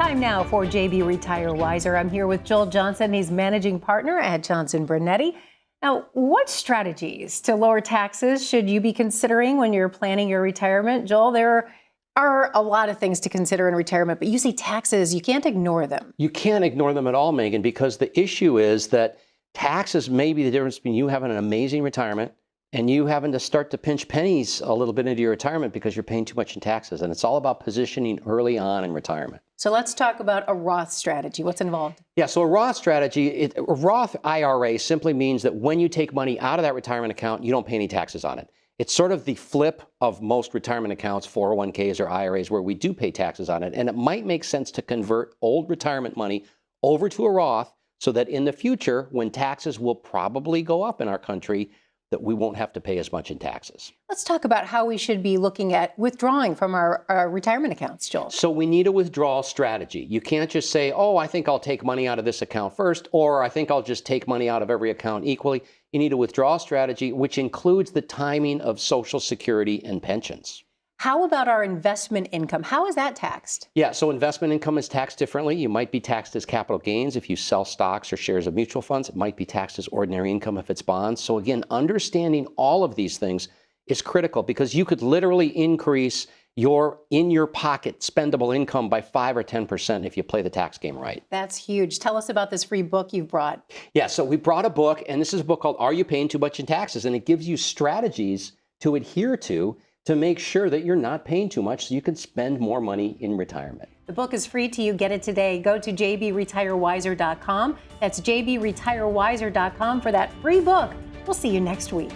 Time now for JB Retire Wiser. I'm here with Joel Johnson. He's managing partner at Johnson Brunetti. Now, what strategies to lower taxes should you be considering when you're planning your retirement? Joel, there are a lot of things to consider in retirement, but you say taxes, you can't ignore them. You can't ignore them at all, Megan, because the issue is that taxes may be the difference between you having an amazing retirement and you having to start to pinch pennies a little bit into your retirement because you're paying too much in taxes. And it's all about positioning early on in retirement. So let's talk about a Roth strategy. What's involved? Yeah, so a Roth strategy, a Roth IRA simply means that when you take money out of that retirement account, you don't pay any taxes on it. It's sort of the flip of most retirement accounts, 401ks or IRAs, where we do pay taxes on it. And it might make sense to convert old retirement money over to a Roth so that in the future, when taxes will probably go up in our country, that we won't have to pay as much in taxes. Let's talk about how we should be looking at withdrawing from our retirement accounts, Joel. So we need a withdrawal strategy. You can't just say, oh, I think I'll take money out of this account first, or I think I'll just take money out of every account equally. You need a withdrawal strategy, which includes the timing of Social Security and pensions. How about our investment income? How is that taxed? Yeah, so investment income is taxed differently. You might be taxed as capital gains if you sell stocks or shares of mutual funds. It might be taxed as ordinary income if it's bonds. So again, understanding all of these things is critical because you could literally increase your in your pocket spendable income by 5 or 10% if you play the tax game right. That's huge. Tell us about this free book you've brought. Yeah, so we brought a book, and this is a book called Are You Paying Too Much in Taxes? And it gives you strategies to adhere to make sure that you're not paying too much so you can spend more money in retirement. The book is free to you. Get it today. Go to jbretirewiser.com. That's jbretirewiser.com for that free book. We'll see you next week.